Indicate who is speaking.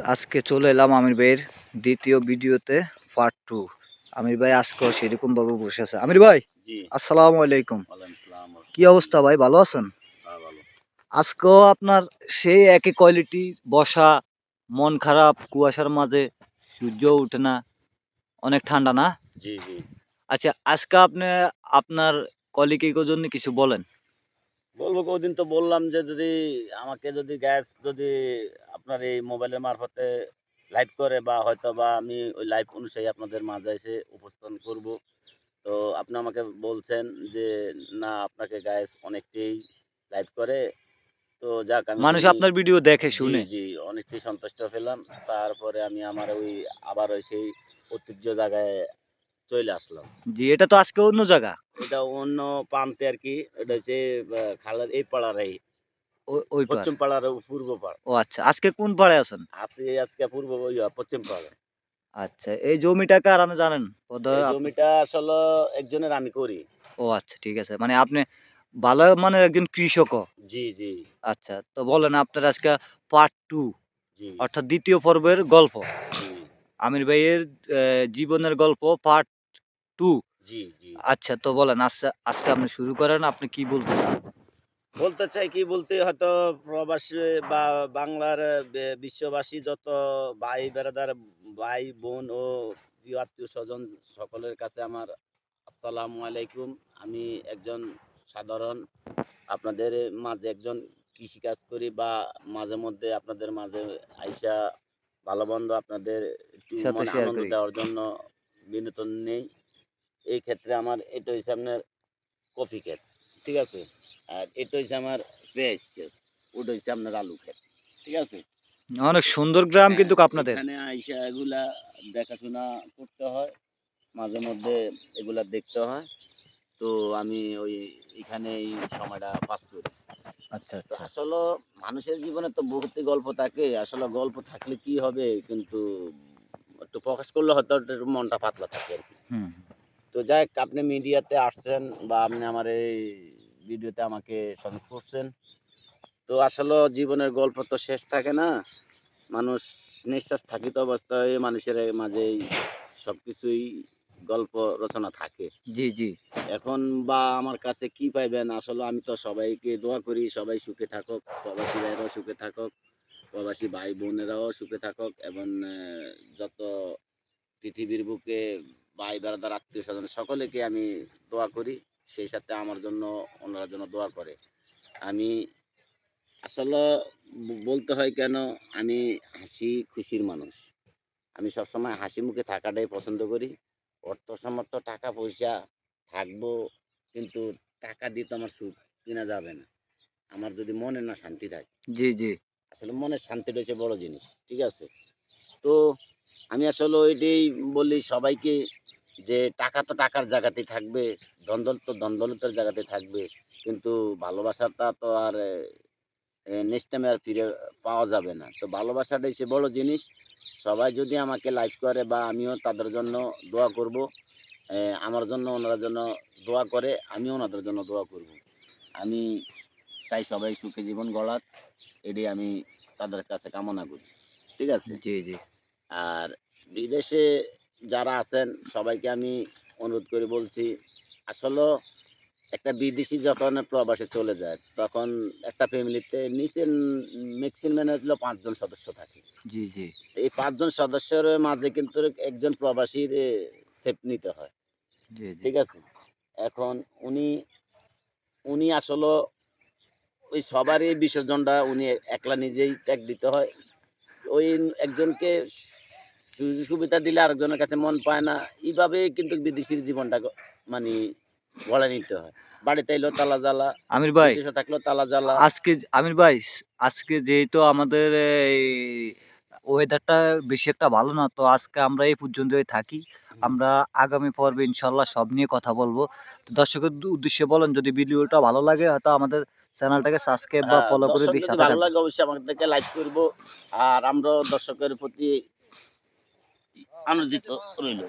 Speaker 1: আজকে চলে এলাম আমির ভাইয়ের দ্বিতীয় ভিডিওতে পার্ট 2। আমির ভাই আজকেও সেরকম ভাবে বসে আছে। আমির ভাই,
Speaker 2: জি,
Speaker 1: আসসালামু আলাইকুম।
Speaker 2: ওয়ালাইকুম আসসালাম।
Speaker 1: কি অবস্থা ভাই, ভালো আছেন?
Speaker 2: হ্যাঁ, ভালো।
Speaker 1: আজকেও আপনার সেই একই কোয়ালিটি, বসা, মন খারাপ, কুয়াশার মাঝে, সূর্য ওঠে না, অনেক ঠান্ডা না?
Speaker 2: জি, জি।
Speaker 1: আচ্ছা, আজকে আপনি আপনার কলিগের জন্য কিছু বলেন।
Speaker 2: বলবো ওদিন তো বললাম যে যদি আমাকে যদি গ্যাস যদি আপনার এই মোবাইলের মারফতে লাইভ করে বা হয়তোবা আমি ওই লাইভ অনুযায়ী আপনাদের মাঝে এসে উপস্থাপন করব। তো আপনি আমাকে বলছেন যে না আপনাকে গ্যাস অনেকটাই লাইভ করে। তো যাক আমি
Speaker 1: মানুষ
Speaker 2: খুবই
Speaker 1: আপনার ভিডিও দেখে
Speaker 2: জি,
Speaker 1: শুনে।
Speaker 2: জি অনেকটাই সন্তুষ্ট পেলাম। তারপরে আমি আমার ওই আবার ওই সেই ঐতিহ্য জায়গায় চইলে আসলাম।
Speaker 1: জি, এটা তো আজকে অন্য জায়গা।
Speaker 2: এটা অন্য প্রান্তে আরকি। এটা হচ্ছে খালের এই পাড়ার
Speaker 1: ওই পার।
Speaker 2: পশ্চিম পাড়ার পূর্ব পাড়।
Speaker 1: ও আচ্ছা, আজকে কোন পাড়ে আছেন?
Speaker 2: আছি আজকে পূর্ব পশ্চিম পাড়ে।
Speaker 1: আচ্ছা, এই জমিটা কার আপনি জানেন?
Speaker 2: এই
Speaker 1: বোধহয় আপনি।
Speaker 2: জমিটা আসলে একজনের আমি করি।
Speaker 1: ও আচ্ছা, ঠিক আছে। মানে আপনি ভালো মানের একজন কৃষকও।
Speaker 2: জি, জি,
Speaker 1: আচ্ছা, তো বলেন আপনার আজকে পার্ট 2,
Speaker 2: জি,
Speaker 1: অর্থাৎ ২য় পর্বের গল্প।
Speaker 2: জি,
Speaker 1: আমির ভাইয়ের জীবনের গল্প পার্ট 2।
Speaker 2: জি, জি।
Speaker 1: আচ্ছা, তো বলেন আজকে আপনি শুরু করেন। আপনি কি বলতে চান?
Speaker 2: বলতে চাই কি বলতে হয়তো প্রবাসী বা বাংলার বিশ্ববাসী যত ভাই বেরাদার, ভাই বোন ও প্রিয় আত্মীয়স্বজন সকলের কাছে আমার আসসালামু আলাইকুম। আমি একজন সাধারণ আপনাদের মাঝে একজন কৃষিকাজ করি বা মাঝে মধ্যে আপনাদের মাঝে আইসা ভালো মন্দ আপনাদের একটু
Speaker 1: সাথে
Speaker 2: মনে
Speaker 1: শেয়ার
Speaker 2: আনন্দ
Speaker 1: করি।
Speaker 2: দেওয়ার জন্য বিনোদন নেই। এই ক্ষেত্রে আমার এটা হইছে আপনার কফি ক্ষেত। ঠিক আছে? আর এটা হইছে আমার পেঁয়াজ ক্ষেত। ওটা হইছে আপনার আলু ক্ষেত। ঠিক আছে?
Speaker 1: অনেক সুন্দর গ্রাম
Speaker 2: হ্যাঁ,
Speaker 1: কিন্তু আপনাদের।
Speaker 2: এখানে আইসা এগুলা দেখাশোনা করতে হয়। মাঝে মধ্যে এগুলা দেখতে হয়। তো আমি ওই এখানেই সময়টা পাস করি।
Speaker 1: আচ্ছা,
Speaker 2: তো
Speaker 1: আচ্ছা।
Speaker 2: আসলে মানুষের জীবনে তো বহুতই গল্প থাকে। আসলে গল্প থাকলে কি হবে? কিন্তু একটু প্রকাশ করলে হয়তো একটু মনটা পাতলা থাকে আরকি।
Speaker 1: হুম।
Speaker 2: তো যাই হোক আপনি মিডিয়াতে আসছেন বা আপনি আমার এই ভিডিওতে আমাকে সংযোগ করছেন। তো আসলে জীবনের গল্প তো শেষ থাকে না। মানুষ নিঃশ্বাস থাকিত অবস্থায় মানুষের মাঝেই সবকিছুই গল্প রচনা থাকে।
Speaker 1: জি, জি।
Speaker 2: এখন বা আমার কাছে কি পাইবেন? আসলে আমি তো সবাইকে দোয়া করি, সবাই সুখে থাকুক, প্রবাসী ভাইয়েরাও সুখে থাকুক, প্রবাসী ভাই-বোনেরাও সুখে থাকুক এবং যত পৃথিবীর বুকে ভাই বেরাদার আত্মীয়স্বজন সকলেকে আমি দোয়া করি। সেই সাথে আমার জন্য ওনারা যেন দোয়া করে। আমি আসলে বলতে হয় কেন? আমি হাসি খুশির মানুষ। আমি সবসময় হাসি মুখে থাকাটাই পছন্দ করি। অর্থ সামর্থ্য টাকা পয়সা থাকবো কিন্তু টাকা দিয়ে তো আমার সুখ কিনা যাবে না। আমার যদি মনে না শান্তি থাকে।
Speaker 1: জি, জি।
Speaker 2: আসলে মনের শান্তিটা হচ্ছে বড় জিনিস। ঠিক আছে? তো আমি আসলে ওইটাই বলি সবাইকে যে টাকা তো টাকার জায়গাতেই থাকবে, ধন-দৌলত তো ধন-দৌলতের জায়গাতেই থাকবে। কিন্তু ভালোবাসাটা তো আর নেক্সট টাইমে আর ফিরে পাওয়া যাবে না। তো ভালোবাসাটাই সে বড় জিনিস। সবাই যদি আমাকে লাইক করে বা আমিও তাদের জন্য দোয়া করব। আমার জন্য ওনারা যেন দোয়া করে, আমিও ওনাদের জন্য দোয়া করব। আমি চাই সবাই সুখে জীবন গড়াক, এটাই আমি তাদের কাছে কামনা করি। ঠিক আছে?
Speaker 1: জি, জি।
Speaker 2: আর বিদেশে যারা আছেন সবাইকে আমি অনুরোধ করে বলছি, আসলেও একটা বিদেশী যখন প্রবাসে চলে যায়, তখন একটা ফ্যামিলিতে নিচে ম্যাক্সিমাম হলো ৫ জন সদস্য থাকে।
Speaker 1: জি, জি।
Speaker 2: এই ৫ জন সদস্যের মাঝে কিন্তু একজন প্রবাসীর সেফ নিতে হয়।
Speaker 1: জি, জি।
Speaker 2: ঠিক আছে? এখন উনি, উনি আসলেও ওই সবারই বিসর্জনটা উনি একলা নিজেই ত্যাগ দিতে হয়। ওই একজনকে সুযোগ সুবিধা দিলে আরেকজনের কাছে মন পায় না। এভাবেই কিন্তু বিদেশীর জীবনটা মানি গড়ে নিতে হয়। বাড়িতে এলেও তালা জ্বালা,
Speaker 1: আমির ভাই,
Speaker 2: বিদেশে থাকলেও তালা জ্বালা।
Speaker 1: আমির ভাই, আজকে যেহেতু আমাদের এই ওয়েদারটা বেশি একটা ভালো না, তো আজকে আমরা এই পর্যন্তই থাকি।
Speaker 2: হুম।
Speaker 1: আমরা আগামী পর্বে ইনশাআল্লাহ সব নিয়ে কথা বলবো। তো দর্শকের উদ্দেশ্যে বলেন, যদি ভিডিওটা ভালো লাগে হয়তো আমাদের চ্যানেলটাকে সাবস্ক্রাইব বা
Speaker 2: হ্যাঁ,
Speaker 1: ফলো করে
Speaker 2: দর্শক
Speaker 1: দিয়ে
Speaker 2: যদি
Speaker 1: সাথে
Speaker 2: ভালো
Speaker 1: থাকবেন।
Speaker 2: লাগে অবশ্যই আমাদেরকে লাইক করব। আর আমরাও দর্শকের প্রতি আনন্দিত রইল।